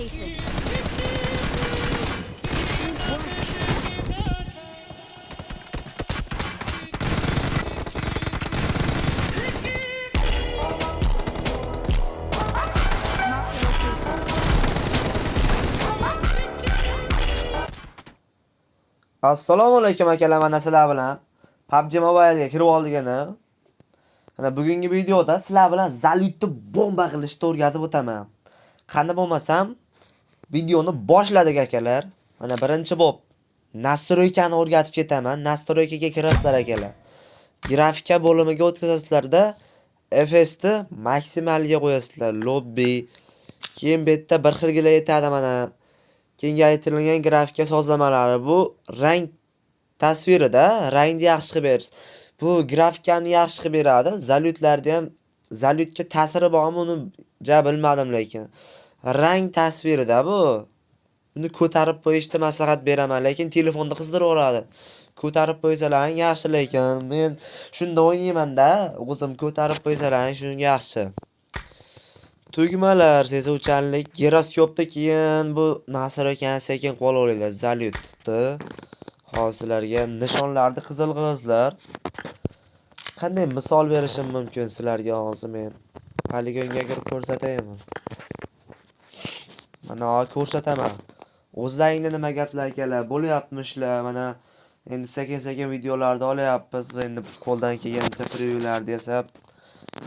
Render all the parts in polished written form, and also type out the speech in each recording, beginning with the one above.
location. Assalomu alaykum akalar, mana sizlar bilan PUBG Mobile'ga kirib oldigani. Mana bugungi videoda sizlar bilan Zalutni bomba qilishni o'rgatib o'taman. Qani bo'lmasam, videoni boshladik akalar. Mana birinchi bob nastroykani o'rgatib ketaman. Nastroykaga kirasizlar akalar. Grafika bo'limiga o'tkazasizlarda FPS ni maksimalga qo'yasizlar. Lobby, keyin bu yerda bir xilgina yetadi mana. Kengaytirilgan grafika sozlamalari bu rang tasvirida rangni yaxshi qilib berasiz. Bu grafikani yaxshi qilib beradi. Zalutlarda ham Zalutga ta'siri bormi uni bilmadim lekin. Rang tasvirida bu. Buni ko'tarib qo'yishni maslahat beraman, lekin telefonni qizdiraveradi. Ko'tarib qo'ysalaring yaxshi, lekin men shunda o'ynayman-da, o'zim ko'tarib qo'ysalaring shunga yaxshi. Tugmalar, sezuvchanlik, giroskopda keyin bu nastroykani sekin qo'l olinglar. Zalutni hozirlarga nishonlarni qizil qilasizlar. Qanday misol berishim mumkin sizlarga hozir men poligonga kirib ko'rsataymi? Mana ko'rsataman. O'zlaringda nima gaplar akalar bo'lyapmishlar? Mana endi sekin videolarni olyapmiz. Endi qo'ldan kelgancha previewlarni yasab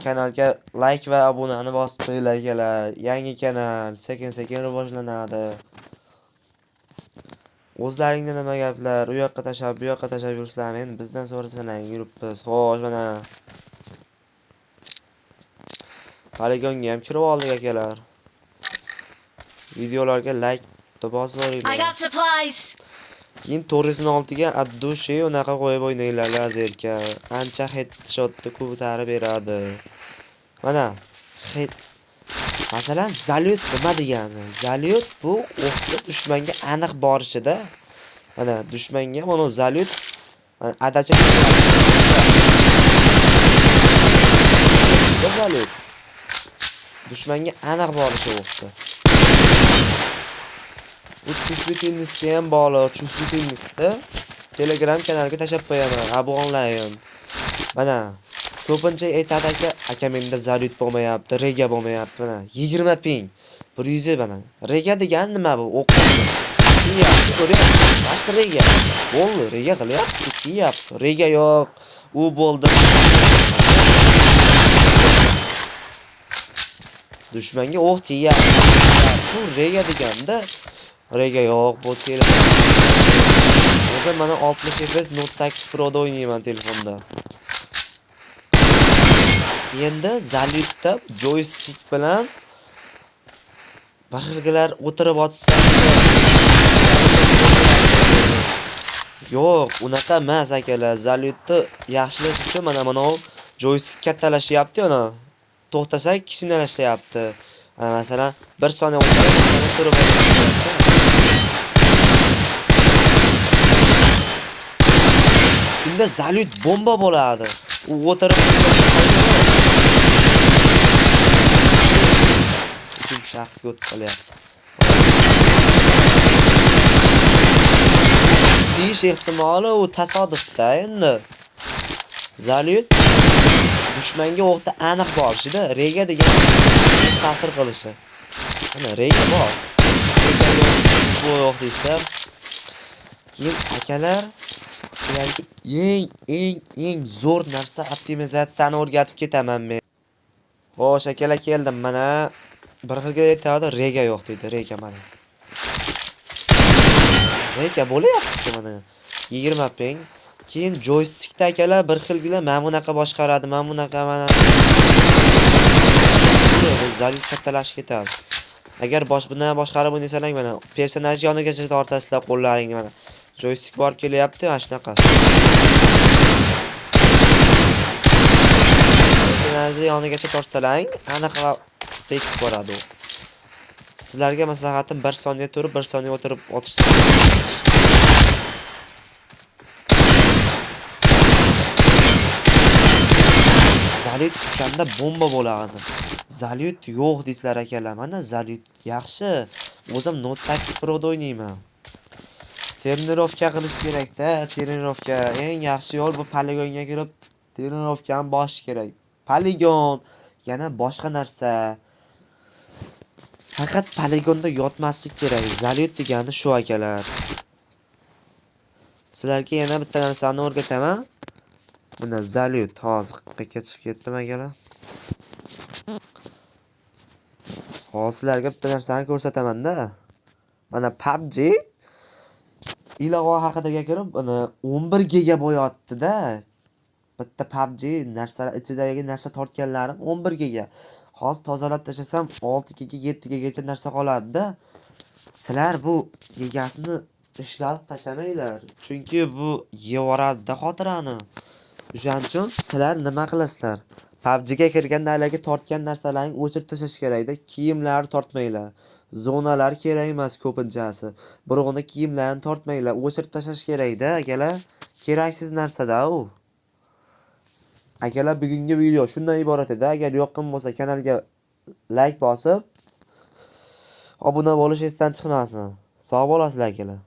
kanalga like va abunani bosib qo'yinglar akalar. Yangi kanal sekin rivojlanadi. O'zlaringda nima gaplar? U yoqqa tashab, bu yoqqa tashab yursizlarmi? Endi bizdan so'rasalang yuribmiz. Xo'sh, mana poligonga ham kirib oldik akalar. Videolarga like bosib qo'yinglar. I got supplies. Keyin 406 ga addushi unaqa qo'yib o'ynanglar lazerga. Ancha headshotni ko'tarib beradi. Mana masalan Zalut nima degani? Zalut bu o'qda dushmanga aniq borishida. Mana dushmanga mana Zalut adacha Zalut dushmanga aniq borishi o'qda. Bu chusvitingizni ham bog'liq, chusvitingizni Telegram kanaliga tashab qo'yaman, abonlang. Mana ko'pincha aytadi aka menda Zalut bo'lmayapti, rega bo'lmayapti. Mana 20 ping, 100 mana. Rega degan nima bu? O'qiyapti. Ko'ryapsiz? Mana rega. Bo'ldi, rega qilyapti, kiyapti. Rega yo'q, u bo'ldi. Dushmanga o'q tiyapti. Bu rega deganda rega yo'q, bu telefon. O'zim mana 60 fps Note 8 Pro da o'ynayman telefonda. Endi Zalutda joystick bilan barxilgalar o'tirib o'tsa. Yo'q, unaqa emas akalar. Zalutni yaxshilash uchun mana joystick kattalashyapti, mana to'xtasak kichkinalashayapti. Masalan 1 soniya o'tirib turib shunda Zalut bomba bo'ladi. U o'tirib ikkinchi shaxsga o'tib qolyapti. Deyish ehtimoli u tasodifda endi. Zalut dushmanga o'qda aniq borishida rega degan ta'sir qilishi. Mana rega bor. Bu yo'q deysizlar. Keyin akalar sizlarga eng zo'r narsa optimizatsiyani o'rgatib ketaman men. Xo'sh akalar keldim mana. Bir xilga aytadi, rega yo'q deydi, rega mana. Rega bo'lyapti mana. 20 ping. Keyin joystickda akalar bir xilgina mana bunaqa boshqaradi, mana bunaqa mana. Bu Zalut kattalashib ketadi. Agar bundan boshqarib o'ynasalaring mana personaj yonigacha tortasizlar qo'llaringni mana. Joystick borib kelyapti, mana shunaqa. Personajni yonigacha tortsalang, aniq tekst boradi u. Sizlarga maslahatim 1 soniya turib, 1 soniya o'tirib otishni. Zalut o'shanda bomba bo'ladi. Zalut yo'q deysizlar akalar. Mana Zalut yaxshi. O'zim Note 8 Pro'da o'ynayman. Trenirovka qilish kerak-da, trenirovka. Eng yaxshi yo'l bu poligonga kirib trenirovkani boshish kerak. Poligon, yana boshqa narsa. Faqat poligonda yotmaslik kerak. Zalyut degani shu akalar. Sizlarga yana bitta narsani o'rgataman. Buni zalyut hozir qayerga chiqib ketdim akalar. Hozir sizlarga bitta narsani ko'rsataman-da. Mana PUBG ilova haqida gapirib, buni 11 giga bo'yotdi-da. Bitta PUBG narsalar ichidagi narsa tortganlarim 11 giga. Hozir tozalab tashlasam 6 giga, 7 gigacha narsa qoladi-da. Sizlar bu gigasini ishlatib tashlamanglar. Chunki bu yevoradi xotirani. O'shaning uchun sizlar nima qilasizlar? PUBG ga kirganda haligi tortgan narsalarni o'chirib tashlash kerak-da. Kiyimlarni tortmanglar. Zonalar kerak emas ko'pinchasi. Biroqni kiyimlarni tortmanglar, o'chirib tashlash kerak-da, akalar. Keraksiz narsa-da u. Akalar, bugungi video shundan iborat edi. Agar yoqqan bo'lsa kanalga like bosib, obuna bo'lish esdan chiqmasin. Sog' bo'lasizlar akalar.